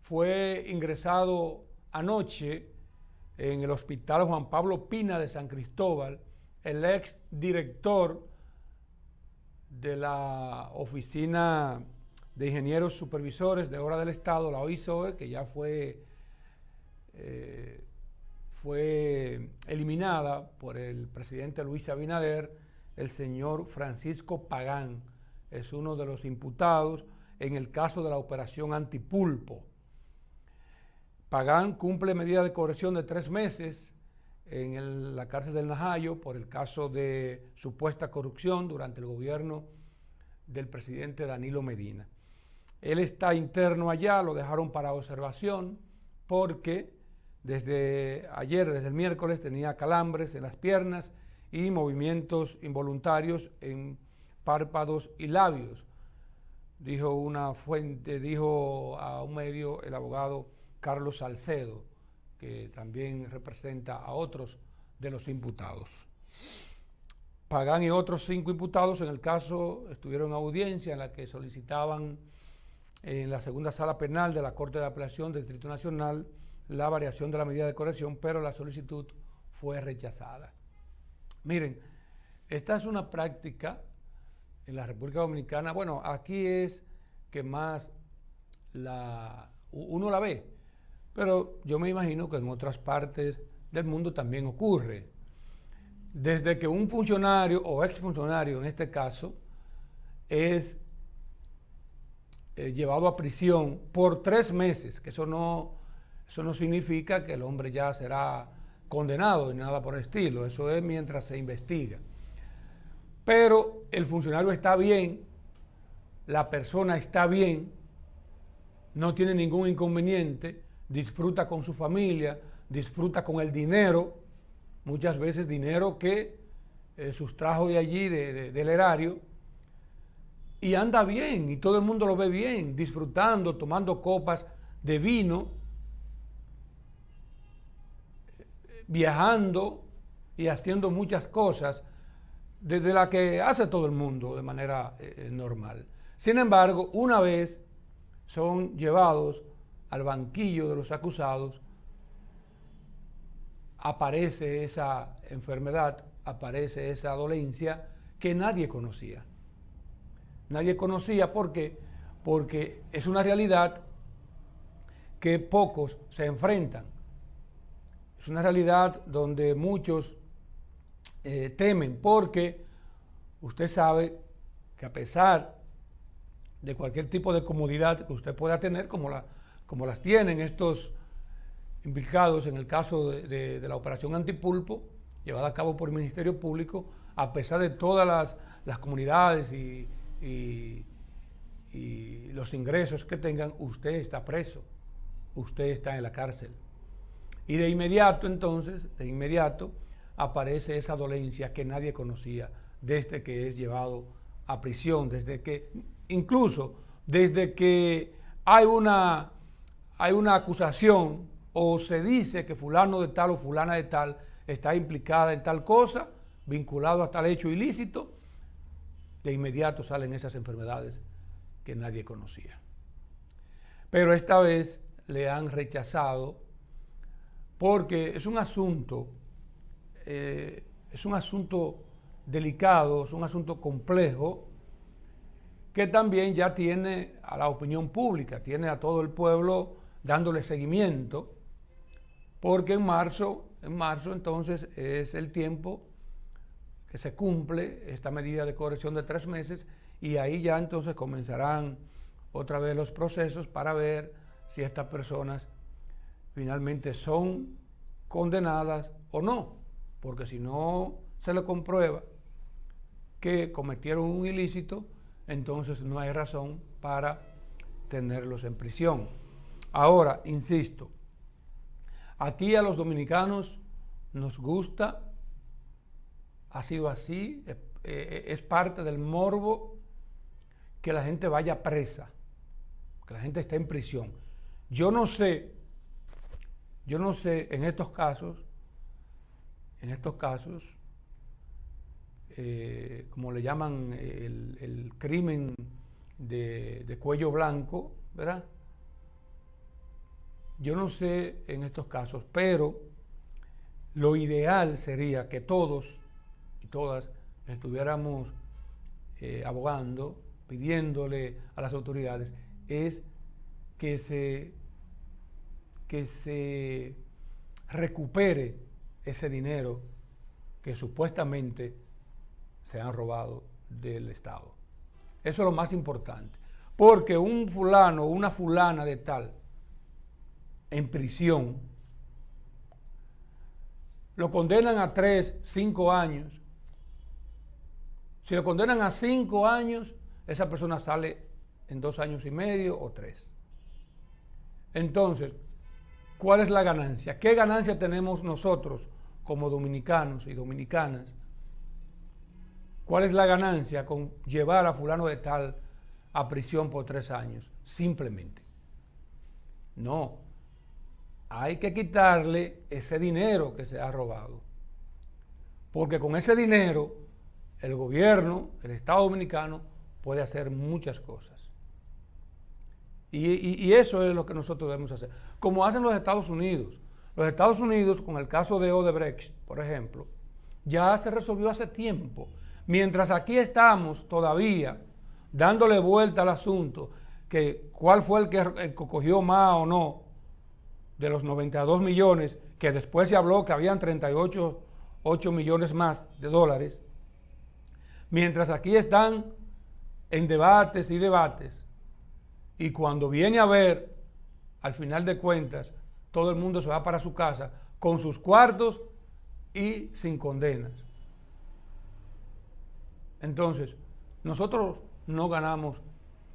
fue ingresado anoche en el Hospital Juan Pablo Pina de San Cristóbal el ex director de la Oficina de Ingenieros Supervisores de Obras del Estado, la OISOE, que ya fue eliminada por el presidente Luis Abinader. El señor Francisco Pagán es uno de los imputados en el caso de la operación Antipulpo. Pagán cumple medida de coerción de 3 meses en la cárcel del Najayo por el caso de supuesta corrupción durante el gobierno del presidente Danilo Medina. Él está interno allá, lo dejaron para observación porque desde ayer, desde el miércoles, tenía calambres en las piernas y movimientos involuntarios en párpados y labios. Dijo una fuente, dijo a un medio el abogado Carlos Salcedo, que también representa a otros de los imputados. Pagán y otros 5 imputados en el caso estuvieron en audiencia en la que solicitaban en la segunda sala penal de la Corte de Apelación del Distrito Nacional la variación de la medida de coerción, pero la solicitud fue rechazada. Miren, esta es una práctica en la República Dominicana, bueno, aquí es que más uno la ve, pero yo me imagino que en otras partes del mundo también ocurre. Desde que un funcionario o exfuncionario, en este caso, es llevado a prisión por 3 meses, que eso no significa que el hombre ya será condenado ni nada por el estilo, eso es mientras se investiga. Pero el funcionario está bien, la persona está bien, no tiene ningún inconveniente, disfruta con su familia, disfruta con el dinero, muchas veces dinero que sustrajo de allí, del erario, y anda bien, y todo el mundo lo ve bien, disfrutando, tomando copas de vino, viajando y haciendo muchas cosas desde la que hace todo el mundo de manera normal. Sin embargo, una vez son llevados al banquillo de los acusados, aparece esa enfermedad, aparece esa dolencia que nadie conocía. Nadie conocía, ¿por qué? Porque es una realidad que pocos se enfrentan. Es una realidad donde muchos temen, porque usted sabe que a pesar de cualquier tipo de comodidad que usted pueda tener, como las tienen estos implicados en el caso de la operación Antipulpo, llevada a cabo por el Ministerio Público, a pesar de todas las comunidades y los ingresos que tengan, usted está preso, usted está en la cárcel. Y de inmediato entonces, aparece esa dolencia que nadie conocía desde que es llevado a prisión, incluso desde que hay una acusación o se dice que fulano de tal o fulana de tal está implicada en tal cosa, vinculado a tal hecho ilícito, de inmediato salen esas enfermedades que nadie conocía. Pero esta vez le han rechazado porque es un asunto delicado, es un asunto complejo que también ya tiene a la opinión pública, tiene a todo el pueblo dándole seguimiento, porque en marzo entonces es el tiempo que se cumple esta medida de coerción de 3 meses y ahí ya entonces comenzarán otra vez los procesos para ver si estas personas finalmente son condenadas o no, porque si no se le comprueba que cometieron un ilícito, entonces no hay razón para tenerlos en prisión. Ahora, insisto, aquí a los dominicanos nos gusta, ha sido así, es parte del morbo que la gente vaya presa, que la gente esté en prisión. Yo no sé en estos casos, como le llaman el crimen de cuello blanco, ¿verdad? Yo no sé en estos casos, pero lo ideal sería que todos y todas estuviéramos abogando, pidiéndole a las autoridades, es que se recupere ese dinero que supuestamente se han robado del Estado. Eso es lo más importante. Porque un fulano o una fulana de tal en prisión, lo condenan a 3, 5 años. Si lo condenan a 5 años, esa persona sale en 2 años y medio o 3. Entonces, ¿cuál es la ganancia? ¿Qué ganancia tenemos nosotros como dominicanos y dominicanas? ¿Cuál es la ganancia con llevar a fulano de tal a prisión por 3 años? Simplemente. No. Hay que quitarle ese dinero que se ha robado. Porque con ese dinero, el gobierno, el Estado Dominicano, puede hacer muchas cosas. Y eso es lo que nosotros debemos hacer. Como hacen los Estados Unidos. Los Estados Unidos, con el caso de Odebrecht, por ejemplo, ya se resolvió hace tiempo. Mientras aquí estamos todavía dándole vuelta al asunto, que cuál fue el que cogió más o no de los 92 millones, que después se habló que habían 38 millones más de dólares, mientras aquí están en debates y debates, y cuando viene a ver, al final de cuentas, todo el mundo se va para su casa con sus cuartos y sin condenas. Entonces, nosotros no ganamos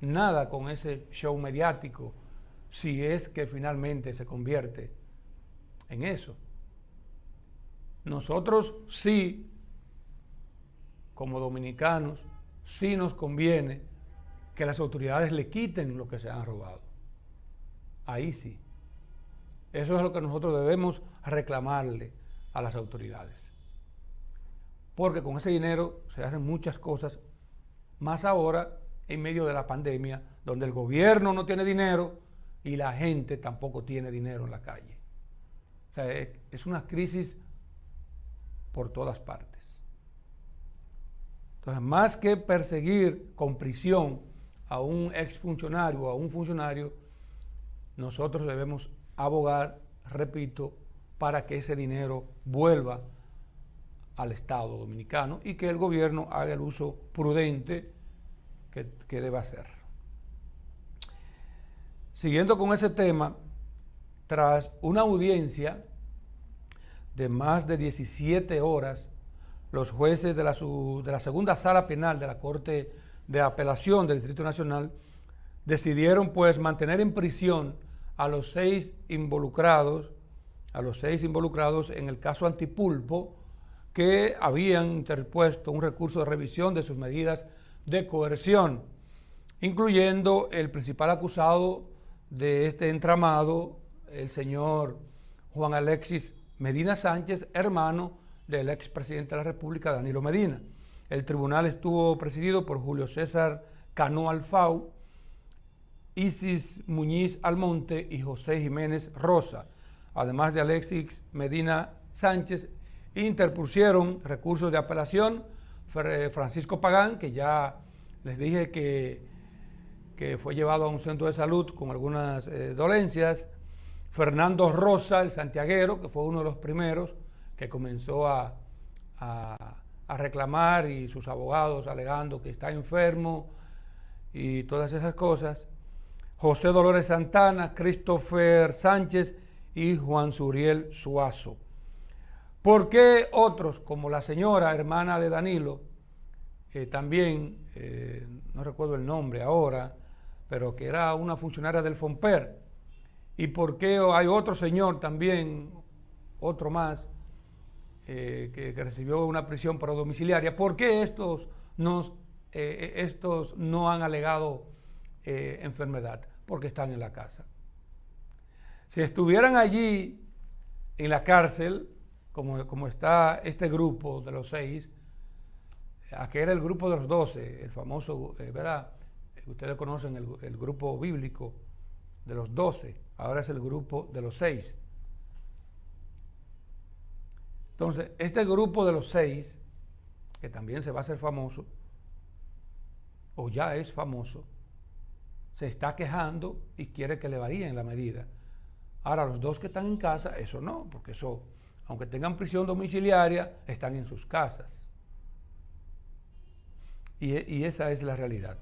nada con ese show mediático si es que finalmente se convierte en eso. Nosotros sí, como dominicanos, sí nos conviene que las autoridades le quiten lo que se han robado. Ahí sí. Eso es lo que nosotros debemos reclamarle a las autoridades. Porque con ese dinero se hacen muchas cosas, más ahora en medio de la pandemia, donde el gobierno no tiene dinero y la gente tampoco tiene dinero en la calle. O sea, es una crisis por todas partes. Entonces, más que perseguir con prisión a un exfuncionario o a un funcionario, nosotros debemos abogar, repito, para que ese dinero vuelva al Estado Dominicano y que el gobierno haga el uso prudente que debe hacer. Siguiendo con ese tema, tras una audiencia de más de 17 horas, los jueces de la segunda sala penal de la Corte de Apelación del Distrito Nacional decidieron pues mantener en prisión a los 6 involucrados en el caso Antipulpo, que habían interpuesto un recurso de revisión de sus medidas de coerción, incluyendo el principal acusado de este entramado, el señor Juan Alexis Medina Sánchez, hermano del expresidente de la República, Danilo Medina. El tribunal estuvo presidido por Julio César Cano Alfau, Isis Muñiz Almonte y José Jiménez Rosa. Además de Alexis Medina Sánchez, interpusieron recursos de apelación Francisco Pagán, que ya les dije que fue llevado a un centro de salud con algunas dolencias, Fernando Rosa, el santiaguero, que fue uno de los primeros que comenzó a reclamar, y sus abogados alegando que está enfermo y todas esas cosas, José Dolores Santana, Christopher Sánchez y Juan Suriel Suazo. ¿Por qué otros, como la señora hermana de Danilo, también, no recuerdo el nombre ahora, pero que era una funcionaria del FONPER? ¿Y por qué hay otro señor también, otro más, que recibió una prisión domiciliaria? ¿Por qué estos no han alegado enfermedad? Porque están en la casa. Si estuvieran allí en la cárcel, como está este grupo de los 6, aquí era el grupo de los 12, el famoso, ¿verdad? Ustedes conocen el grupo bíblico de los 12, ahora es el grupo de los 6. Entonces, este grupo de los 6, que también se va a hacer famoso, o ya es famoso, se está quejando y quiere que le varíen la medida. Ahora, los 2 que están en casa, eso no, porque eso, aunque tengan prisión domiciliaria, están en sus casas. Y esa es la realidad.